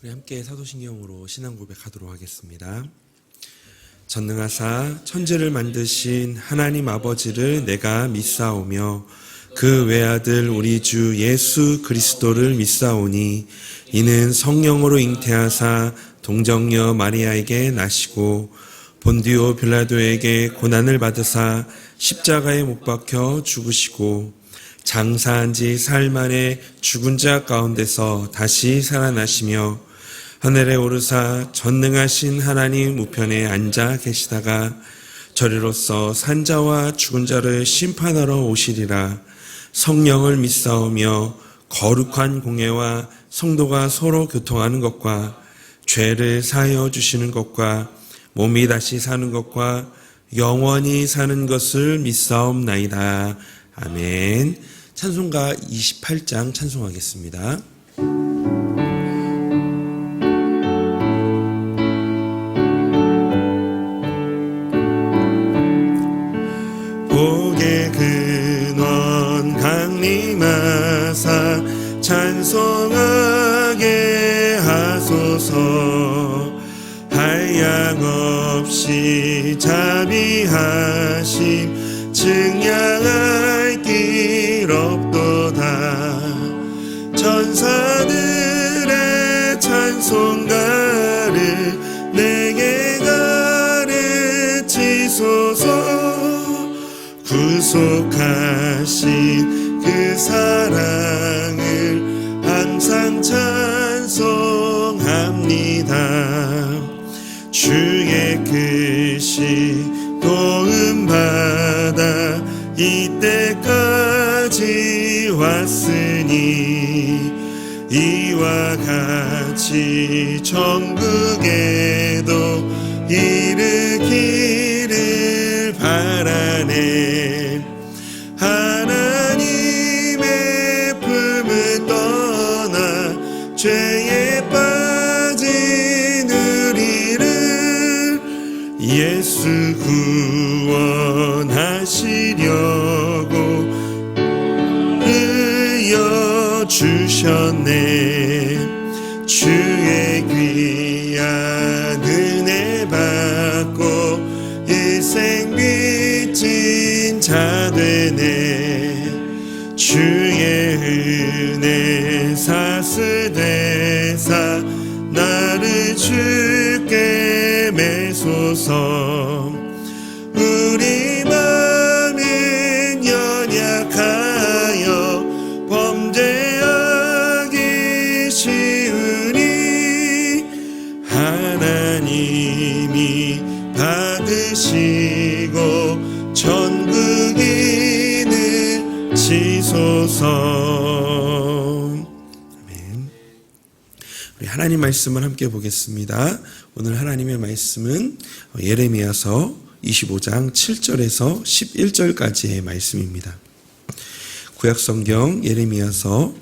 우리 함께 사도신경으로 신앙 고백하도록 하겠습니다. 전능하사 천지를 만드신 하나님 아버지를 내가 믿사오며 그 외아들 우리 주 예수 그리스도를 믿사오니 이는 성령으로 잉태하사 동정녀 마리아에게 나시고 본디오 빌라도에게 고난을 받으사 십자가에 못 박혀 죽으시고 장사한 지 사흘 만에 죽은 자 가운데서 다시 살아나시며 하늘에 오르사 전능하신 하나님 우편에 앉아 계시다가 저리로서 산자와 죽은 자를 심판하러 오시리라. 성령을 믿사오며 거룩한 공예와 성도가 서로 교통하는 것과 죄를 사하여 주시는 것과 몸이 다시 사는 것과 영원히 사는 것을 믿사옵나이다. 아멘. 찬송가 28장 찬송하겠습니다. 복의 근원 강림하사 찬송하게 하소서. 한량없이 자비하심 증량할 길 없도다. 천사들의 찬송가를 내게 가르치소서. 구속하신 그 사랑을 항상 찬송합니다. 주의 크신 도움받아 이때까지 왔으니 이와 같이 천국에도 이르기를 바라네. 하나님의 품을 떠나 죄에 빠진 우리를 예수 구원하시려고 흘려 주셨네. 주의 귀한 은혜 받고 일생 빚진 자 되네. 주의 은혜 사슬되사 나를 주께 매소서. 우리 마음은 연약하여 범죄하기 쉬우니 하나님이 받으시고 천국인을 지소서. 아멘. 우리 하나님 말씀을 함께 보겠습니다. 오늘 하나님의 말씀은 예레미야서 25장 7절에서 11절까지의 말씀입니다. 구약성경 예레미야서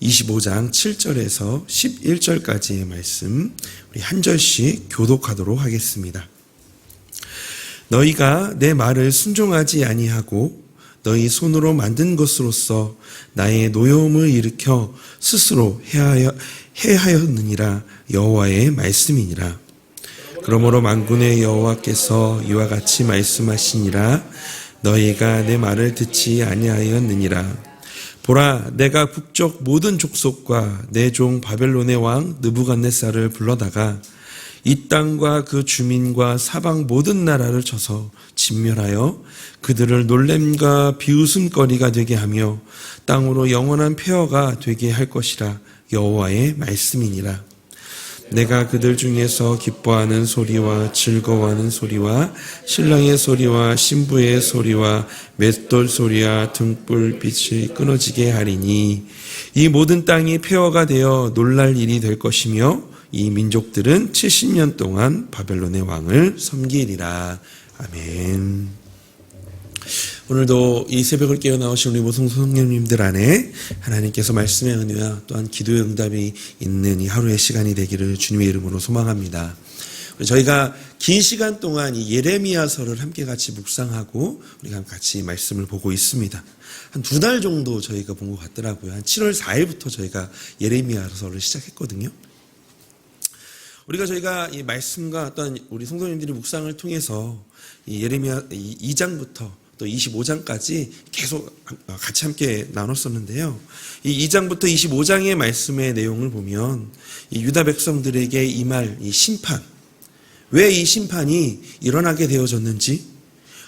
25장 7절에서 11절까지의 말씀 우리 한 절씩 교독하도록 하겠습니다. 너희가 내 말을 순종하지 아니하고 너희 손으로 만든 것으로서 나의 노여움을 일으켜 스스로 해하였느니라. 여호와의 말씀이니라. 그러므로 만군의 여호와께서 이와 같이 말씀하시니라. 너희가 내 말을 듣지 아니하였느니라. 보라, 내가 북쪽 모든 족속과 내 종 바벨론의 왕 느부갓네살을 불러다가 이 땅과 그 주민과 사방 모든 나라를 쳐서 진멸하여 그들을 놀램과 비웃음거리가 되게 하며 땅으로 영원한 폐허가 되게 할 것이라. 여호와의 말씀이니라. 내가 그들 중에서 기뻐하는 소리와 즐거워하는 소리와 신랑의 소리와 신부의 소리와 맷돌 소리와 등불빛이 끊어지게 하리니 이 모든 땅이 폐허가 되어 놀랄 일이 될 것이며 이 민족들은 70년 동안 바벨론의 왕을 섬기리라. 아멘. 오늘도 이 새벽을 깨어나오신 우리 모든 성령님들 안에 하나님께서 말씀의 은혜와 또한 기도의 응답이 있는 이 하루의 시간이 되기를 주님의 이름으로 소망합니다. 저희가 긴 시간 동안 이 예레미야서를 함께 같이 묵상하고 우리가 같이 말씀을 보고 있습니다. 한 2달 정도 저희가 본 것 같더라고요. 한 7월 4일부터 저희가 예레미야서를 시작했거든요. 저희가 이 말씀과 어떤 우리 성도님들이 묵상을 통해서 이 예레미야 2장부터 또 25장까지 계속 같이 함께 나눴었는데요. 이 2장부터 25장의 말씀의 내용을 보면 이 유다 백성들에게 임할 이 심판, 왜 이 심판이 일어나게 되어졌는지,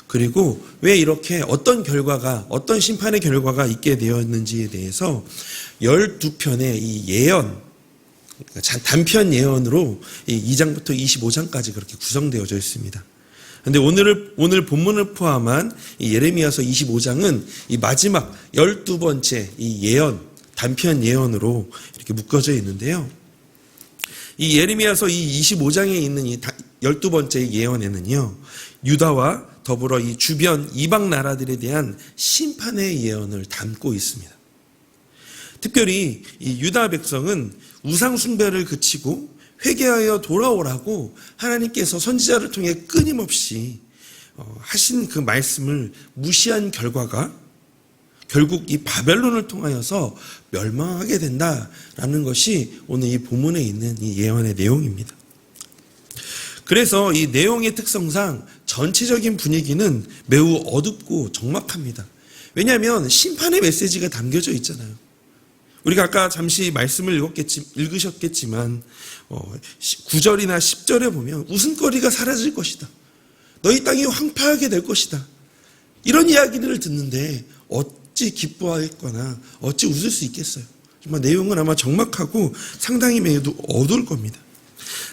그리고 왜 이렇게 어떤 심판의 결과가 있게 되었는지에 대해서 12편의 이 예언, 그러니까 단편 예언으로 이 2장부터 25장까지 그렇게 구성되어져 있습니다. 그런데 오늘 본문을 포함한 이 예레미야서 25장은 이 마지막 12번째 이 예언, 단편 예언으로 이렇게 묶어져 있는데요. 이 예레미야서 이 25장에 있는 이 12번째 예언에는요, 유다와 더불어 이 주변 이방 나라들에 대한 심판의 예언을 담고 있습니다. 특별히 이 유다 백성은 우상 숭배를 그치고 회개하여 돌아오라고 하나님께서 선지자를 통해 끊임없이 하신 그 말씀을 무시한 결과가 결국 이 바벨론을 통하여서 멸망하게 된다라는 것이 오늘 이 본문에 있는 이 예언의 내용입니다. 그래서 이 내용의 특성상 전체적인 분위기는 매우 어둡고 적막합니다. 왜냐하면 심판의 메시지가 담겨져 있잖아요. 우리가 아까 잠시 말씀을 읽으셨겠지만 9절이나 10절에 보면 웃음거리가 사라질 것이다. 너희 땅이 황폐하게 될 것이다. 이런 이야기들을 듣는데 어찌 기뻐하겠거나 어찌 웃을 수 있겠어요. 정말 내용은 아마 적막하고 상당히 매우 어두울 겁니다.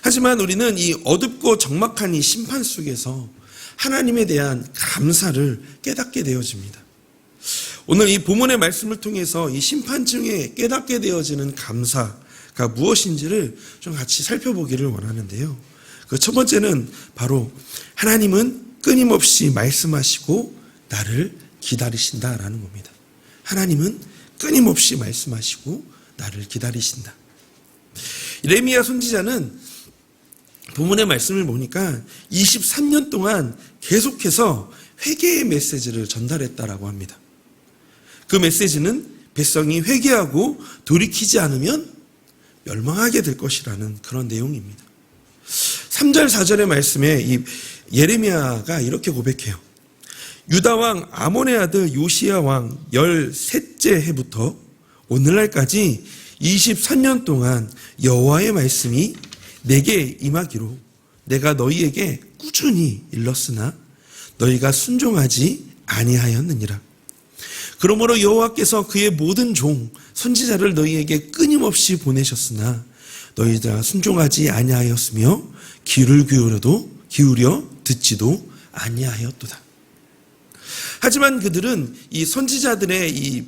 하지만 우리는 이 어둡고 적막한 이 심판 속에서 하나님에 대한 감사를 깨닫게 되어집니다. 오늘 이 본문의 말씀을 통해서 이 심판 중에 깨닫게 되어지는 감사가 무엇인지를 좀 같이 살펴보기를 원하는데요. 그 첫 번째는 바로 하나님은 끊임없이 말씀하시고 나를 기다리신다라는 겁니다. 하나님은 끊임없이 말씀하시고 나를 기다리신다. 예레미야 선지자는 본문의 말씀을 보니까 23년 동안 계속해서 회개의 메시지를 전달했다라고 합니다. 그 메시지는 백성이 회개하고 돌이키지 않으면 멸망하게 될 것이라는 그런 내용입니다. 3절 4절의 말씀에 이 예레미야가 이렇게 고백해요. 유다 왕 아몬의 아들 요시야 왕 13째 해부터 오늘날까지 23년 동안 여호와의 말씀이 내게 임하기로 내가 너희에게 꾸준히 일렀으나 너희가 순종하지 아니하였느니라. 그러므로 여호와께서 그의 모든 종 선지자를 너희에게 끊임없이 보내셨으나 너희가 순종하지 아니하였으며 귀를 기울여 듣지도 아니하였도다. 하지만 그들은 이 선지자들의 이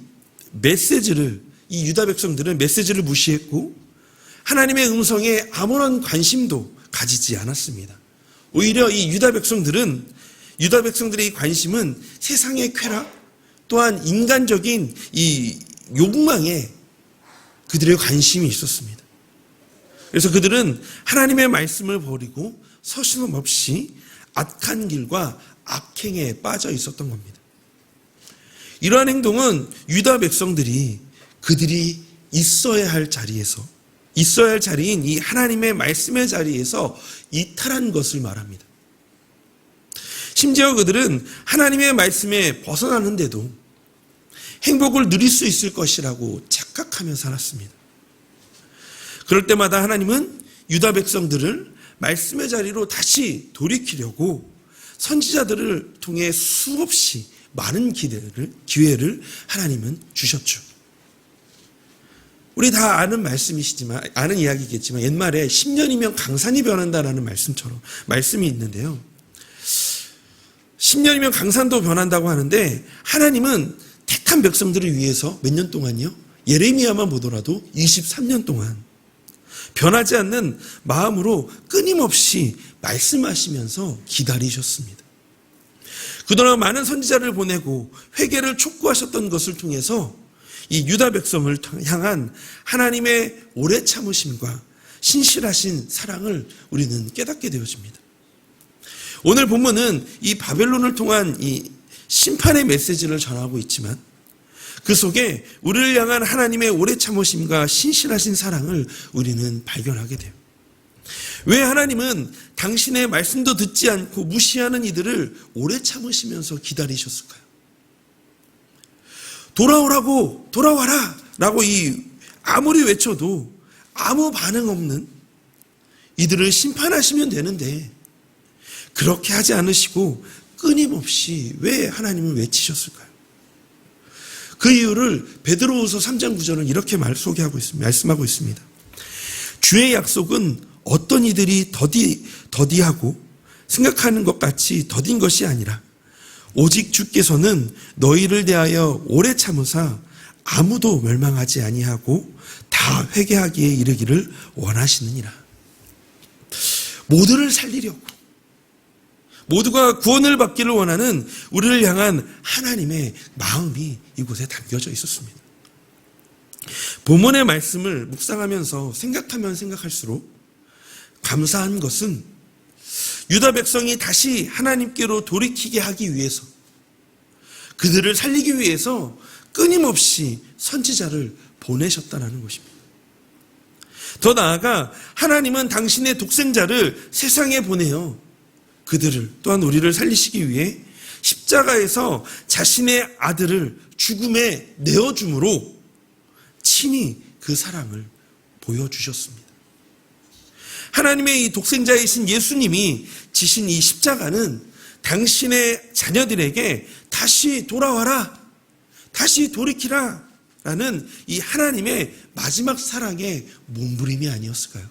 메시지를, 이 유다 백성들은 메시지를 무시했고 하나님의 음성에 아무런 관심도 가지지 않았습니다. 오히려 이 유다 백성들의 이 관심은 세상의 쾌락 또한 인간적인 이 욕망에 그들의 관심이 있었습니다. 그래서 그들은 하나님의 말씀을 버리고 서슴없이 악한 길과 악행에 빠져 있었던 겁니다. 이러한 행동은 유다 백성들이 그들이 있어야 할 자리인 이 하나님의 말씀의 자리에서 이탈한 것을 말합니다. 심지어 그들은 하나님의 말씀에 벗어나는데도 행복을 누릴 수 있을 것이라고 착각하며 살았습니다. 그럴 때마다 하나님은 유다 백성들을 말씀의 자리로 다시 돌이키려고 선지자들을 통해 수없이 많은 기회를 하나님은 주셨죠. 우리 다 아는 아는 이야기겠지만 옛말에 10년이면 강산이 변한다라는 말씀이 있는데요. 10년이면 강산도 변한다고 하는데 하나님은 택한 백성들을 위해서 몇 년 동안요? 예레미야만 보더라도 23년 동안 변하지 않는 마음으로 끊임없이 말씀하시면서 기다리셨습니다. 그동안 많은 선지자를 보내고 회개를 촉구하셨던 것을 통해서 이 유다 백성을 향한 하나님의 오래 참으심과 신실하신 사랑을 우리는 깨닫게 되어집니다. 오늘 본문은 이 바벨론을 통한 이 심판의 메시지를 전하고 있지만 그 속에 우리를 향한 하나님의 오래 참으심과 신실하신 사랑을 우리는 발견하게 돼요. 왜 하나님은 당신의 말씀도 듣지 않고 무시하는 이들을 오래 참으시면서 기다리셨을까요? 돌아오라고, 돌아와라 라고 아무리 외쳐도 아무 반응 없는 이들을 심판하시면 되는데 그렇게 하지 않으시고 끊임없이 왜 하나님을 외치셨을까요? 그 이유를 베드로후서 3장 9절은 이렇게 말씀하고 있습니다. 주의 약속은 어떤 이들이 더디하고 생각하는 것 같이 더딘 것이 아니라 오직 주께서는 너희를 대하여 오래 참으사 아무도 멸망하지 아니하고 다 회개하기에 이르기를 원하시느니라. 모두를 살리려고, 모두가 구원을 받기를 원하는 우리를 향한 하나님의 마음이 이곳에 담겨져 있었습니다. 본문의 말씀을 묵상하면서 생각하면 생각할수록 감사한 것은 유다 백성이 다시 하나님께로 돌이키게 하기 위해서, 그들을 살리기 위해서 끊임없이 선지자를 보내셨다는 것입니다. 더 나아가 하나님은 당신의 독생자를 세상에 보내어 그들을, 또한 우리를 살리시기 위해 십자가에서 자신의 아들을 죽음에 내어줌으로 친히 그 사랑을 보여주셨습니다. 하나님의 이 독생자이신 예수님이 지신 이 십자가는 당신의 자녀들에게 다시 돌아와라, 다시 돌이키라 라는 이 하나님의 마지막 사랑의 몸부림이 아니었을까요?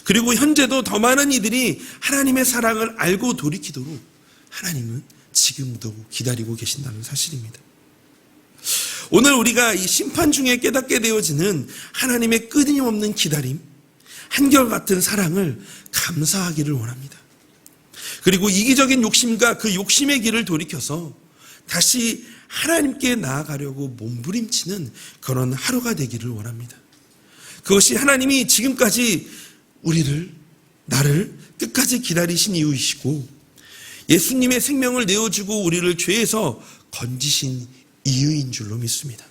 그리고 현재도 더 많은 이들이 하나님의 사랑을 알고 돌이키도록 하나님은 지금도 기다리고 계신다는 사실입니다. 오늘 우리가 이 심판 중에 깨닫게 되어지는 하나님의 끊임없는 기다림, 한결같은 사랑을 감사하기를 원합니다. 그리고 이기적인 욕심과 그 욕심의 길을 돌이켜서 다시 하나님께 나아가려고 몸부림치는 그런 하루가 되기를 원합니다. 그것이 하나님이 지금까지 나를 끝까지 기다리신 이유이시고 예수님의 생명을 내어주고 우리를 죄에서 건지신 이유인 줄로 믿습니다.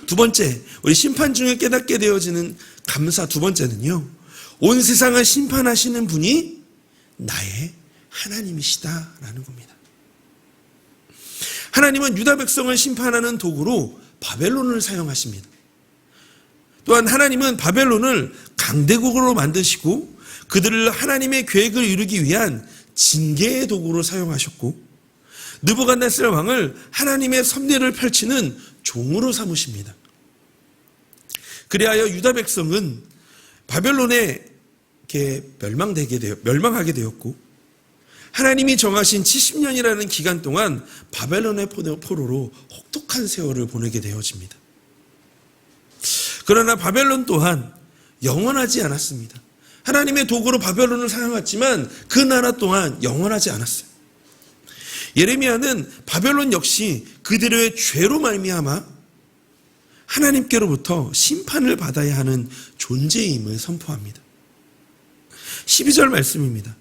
두 번째, 우리 심판 중에 깨닫게 되어지는 감사 두 번째는요, 온 세상을 심판하시는 분이 나의 하나님이시다라는 겁니다. 하나님은 유다 백성을 심판하는 도구로 바벨론을 사용하십니다. 또한 하나님은 바벨론을 강대국으로 만드시고 그들을 하나님의 계획을 이루기 위한 징계의 도구로 사용하셨고 느부갓네살 왕을 하나님의 섭리를 펼치는 종으로 삼으십니다. 그리하여 유다 백성은 바벨론에 멸망하게 되었고 하나님이 정하신 70년이라는 기간 동안 바벨론의 포로로 혹독한 세월을 보내게 되어집니다. 그러나 바벨론 또한 영원하지 않았습니다. 하나님의 도구로 바벨론을 사용했지만 그 나라 또한 영원하지 않았어요. 예레미야는 바벨론 역시 그들의 죄로 말미암아 하나님께로부터 심판을 받아야 하는 존재임을 선포합니다. 12절 말씀입니다.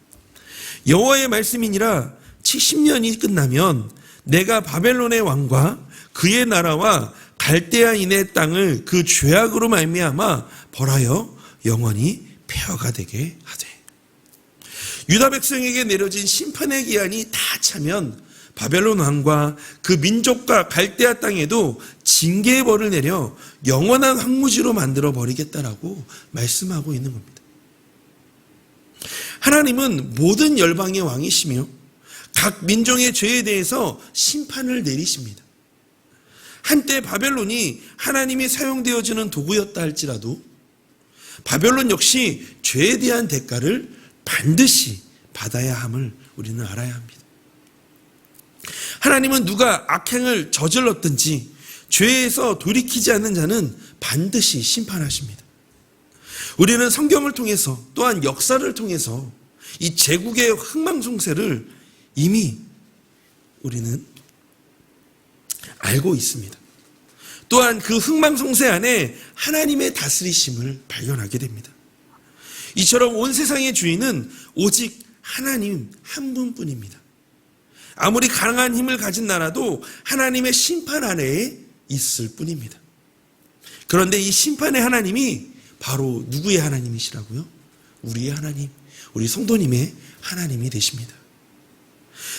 여호와의 말씀이니라 70년이 끝나면 내가 바벨론의 왕과 그의 나라와 갈대아인의 땅을 그 죄악으로 말미암아 벌하여 영원히 폐허가 되게 하되, 유다 백성에게 내려진 심판의 기한이 다 차면 바벨론 왕과 그 민족과 갈대아 땅에도 징계의 벌을 내려 영원한 황무지로 만들어 버리겠다라고 말씀하고 있는 겁니다. 하나님은 모든 열방의 왕이시며 각 민족의 죄에 대해서 심판을 내리십니다. 한때 바벨론이 하나님이 사용되어지는 도구였다 할지라도 바벨론 역시 죄에 대한 대가를 반드시 받아야 함을 우리는 알아야 합니다. 하나님은 누가 악행을 저질렀든지 죄에서 돌이키지 않는 자는 반드시 심판하십니다. 우리는 성경을 통해서 또한 역사를 통해서 이 제국의 흥망성쇠를 이미 우리는 알고 있습니다. 또한 그 흥망성쇠 안에 하나님의 다스리심을 발견하게 됩니다. 이처럼 온 세상의 주인은 오직 하나님 한 분뿐입니다. 아무리 강한 힘을 가진 나라도 하나님의 심판 아래에 있을 뿐입니다. 그런데 이 심판의 하나님이 바로 누구의 하나님이시라고요? 우리의 하나님, 우리 성도님의 하나님이 되십니다.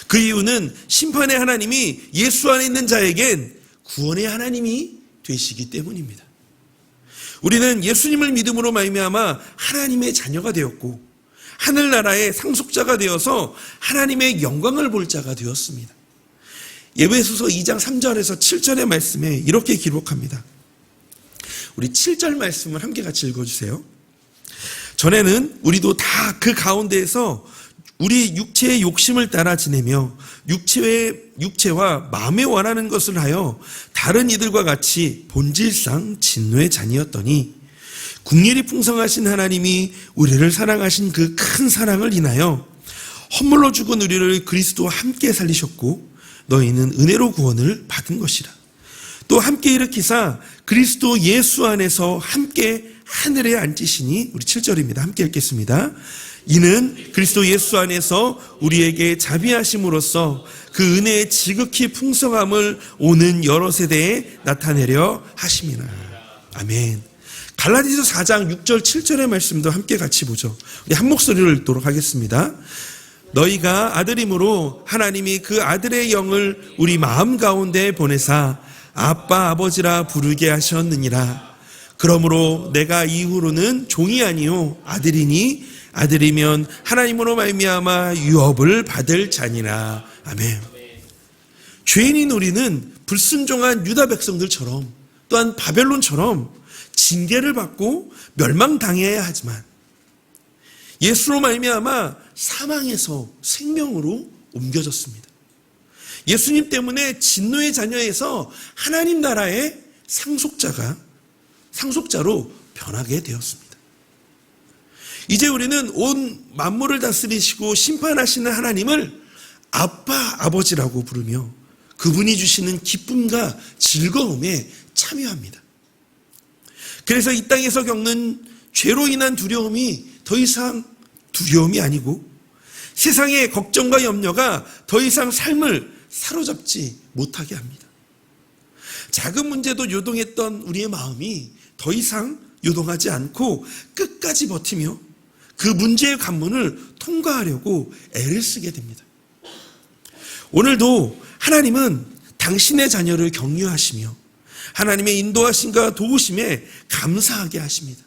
그 이유는 심판의 하나님이 예수 안에 있는 자에겐 구원의 하나님이 되시기 때문입니다. 우리는 예수님을 믿음으로 말미암아 하나님의 자녀가 되었고 하늘나라의 상속자가 되어서 하나님의 영광을 볼 자가 되었습니다. 에베소서 2장 3절에서 7절의 말씀에 이렇게 기록합니다. 우리 7절 말씀을 함께 같이 읽어주세요. 전에는 우리도 다 그 가운데에서 우리 육체의 욕심을 따라 지내며 육체와 마음에 원하는 것을 하여 다른 이들과 같이 본질상 진노의 자녀였더니 긍휼이 풍성하신 하나님이 우리를 사랑하신 그 큰 사랑을 인하여 허물로 죽은 우리를 그리스도와 함께 살리셨고 너희는 은혜로 구원을 받은 것이라. 또 함께 일으키사 그리스도 예수 안에서 함께 하늘에 앉으시니, 우리 7절입니다. 함께 읽겠습니다. 이는 그리스도 예수 안에서 우리에게 자비하심으로써 그 은혜의 지극히 풍성함을 오는 여러 세대에 나타내려 하심이라. 아멘. 갈라디아서 4장 6절 7절의 말씀도 함께 같이 보죠. 우리 한 목소리로 읽도록 하겠습니다. 너희가 아들임으로 하나님이 그 아들의 영을 우리 마음 가운데 보내사 아빠 아버지라 부르게 하셨느니라. 그러므로 내가 이후로는 종이 아니요 아들이니 아들이면 하나님으로 말미암아 유업을 받을 자니라. 아멘. 죄인인 우리는 불순종한 유다 백성들처럼 또한 바벨론처럼 징계를 받고 멸망당해야 하지만 예수로 말미암아 사망에서 생명으로 옮겨졌습니다. 예수님 때문에 진노의 자녀에서 하나님 나라의 상속자로 변하게 되었습니다. 이제 우리는 온 만물을 다스리시고 심판하시는 하나님을 아빠, 아버지라고 부르며 그분이 주시는 기쁨과 즐거움에 참여합니다. 그래서 이 땅에서 겪는 죄로 인한 두려움이 더 이상 두려움이 아니고 세상의 걱정과 염려가 더 이상 삶을 사로잡지 못하게 합니다. 작은 문제도 요동했던 우리의 마음이 더 이상 요동하지 않고 끝까지 버티며 그 문제의 관문을 통과하려고 애를 쓰게 됩니다. 오늘도 하나님은 당신의 자녀를 격려하시며 하나님의 인도하심과 도우심에 감사하게 하십니다.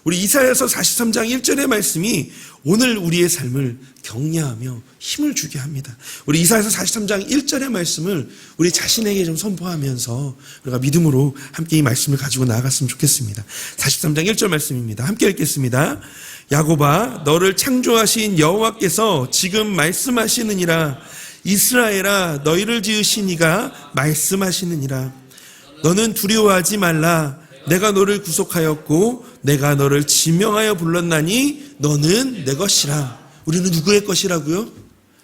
우리 이사야서 43장 1절의 말씀이 오늘 우리의 삶을 격려하며 힘을 주게 합니다. 우리 이사야서 43장 1절의 말씀을 우리 자신에게 좀 선포하면서 우리가 믿음으로 함께 이 말씀을 가지고 나아갔으면 좋겠습니다. 43장 1절 말씀입니다. 함께 읽겠습니다. 야곱아, 너를 창조하신 여호와께서 지금 말씀하시느니라. 이스라엘아, 너희를 지으신 이가 말씀하시느니라. 너는 두려워하지 말라. 내가 너를 구속하였고 내가 너를 지명하여 불렀나니 너는 내 것이라. 우리는 누구의 것이라고요?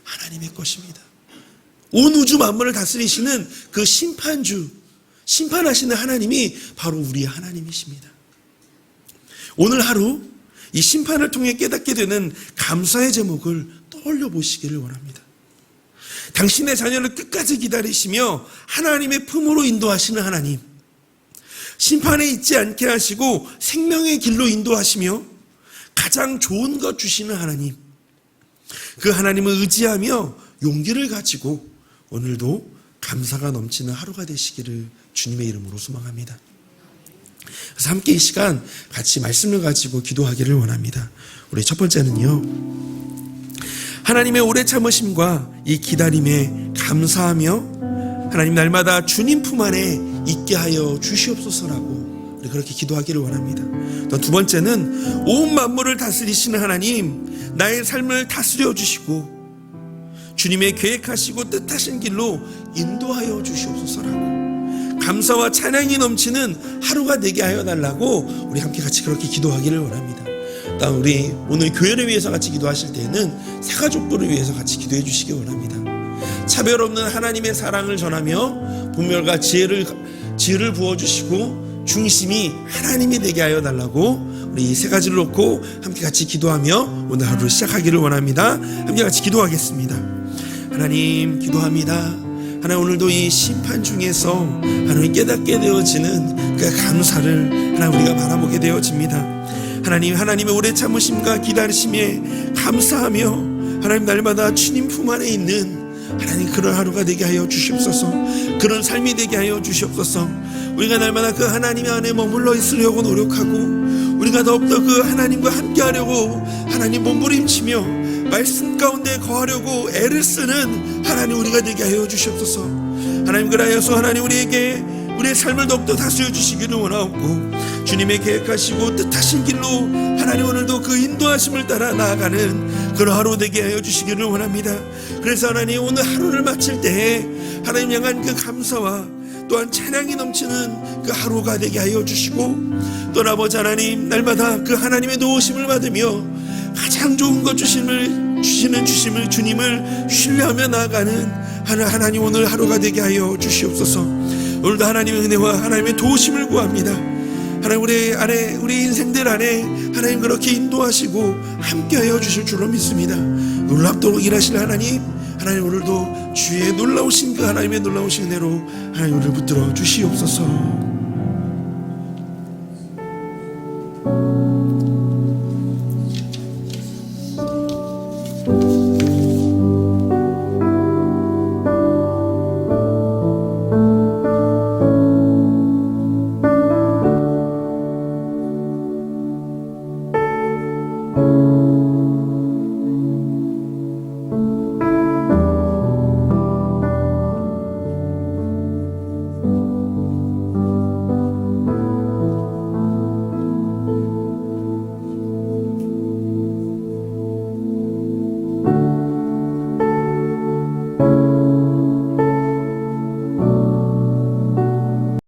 하나님의 것입니다. 온 우주 만물을 다스리시는 그 심판주, 심판하시는 하나님이 바로 우리의 하나님이십니다. 오늘 하루 이 심판을 통해 깨닫게 되는 감사의 제목을 떠올려 보시기를 원합니다. 당신의 자녀를 끝까지 기다리시며 하나님의 품으로 인도하시는 하나님, 심판에 있지 않게 하시고 생명의 길로 인도하시며 가장 좋은 것 주시는 하나님, 그 하나님을 의지하며 용기를 가지고 오늘도 감사가 넘치는 하루가 되시기를 주님의 이름으로 소망합니다. 그래서 함께 이 시간 같이 말씀을 가지고 기도하기를 원합니다. 우리 첫 번째는요, 하나님의 오래 참으심과 이 기다림에 감사하며 하나님 날마다 주님 품 안에 있게 하여 주시옵소서라고 우리 그렇게 기도하기를 원합니다. 또 두 번째는 온 만물을 다스리시는 하나님, 나의 삶을 다스려 주시고 주님의 계획하시고 뜻하신 길로 인도하여 주시옵소서라고 감사와 찬양이 넘치는 하루가 되게 하여 달라고 우리 함께 같이 그렇게 기도하기를 원합니다. 또 우리 오늘 교회를 위해서 같이 기도하실 때에는 새가족부를 위해서 같이 기도해 주시기 원합니다. 차별 없는 하나님의 사랑을 전하며 분별과 지혜를 부어주시고 중심이 하나님이 되게 하여 달라고 우리 이 세 가지를 놓고 함께 같이 기도하며 오늘 하루를 시작하기를 원합니다. 함께 같이 기도하겠습니다. 하나님, 기도합니다. 하나님, 오늘도 이 심판 중에서 하나님 깨닫게 되어지는 그 감사를 하나님 우리가 바라보게 되어집니다. 하나님, 하나님의 오래 참으심과 기다리심에 감사하며 하나님 날마다 주님 품 안에 있는 하나님 그런 하루가 되게 하여 주시옵소서. 그런 삶이 되게 하여 주시옵소서. 우리가 날마다 그 하나님 안에 머물러 있으려고 노력하고 우리가 더욱더 그 하나님과 함께 하려고 하나님 몸부림치며 말씀 가운데 거하려고 애를 쓰는 하나님 우리가 되게 하여 주시옵소서. 하나님 그라여서 하나님 우리에게 우리의 삶을 더욱더 다스려 주시기를 원하옵고 주님의 계획하시고 뜻하신 길로 하나님 오늘도 그 인도하심을 따라 나아가는 그런 하루 되게 하여 주시기를 원합니다. 그래서 하나님 오늘 하루를 마칠 때에 하나님 향한 그 감사와 또한 찬양이 넘치는 그 하루가 되게 하여 주시고 또 아버지 하나님 날마다 그 하나님의 도우심을 받으며 가장 좋은 것 주시는 주님을 신뢰하며 나아가는 하나님 오늘 하루가 되게 하여 주시옵소서. 오늘도 하나님의 은혜와 하나님의 도우심을 구합니다. 하나님 우리 인생들 안에 하나님 그렇게 인도하시고 함께하여 주실 줄로 믿습니다. 놀랍도록 일하실 하나님 오늘도 주의 놀라우신 그 하나님의 놀라우신 은혜로 하나님 우리를 붙들어 주시옵소서.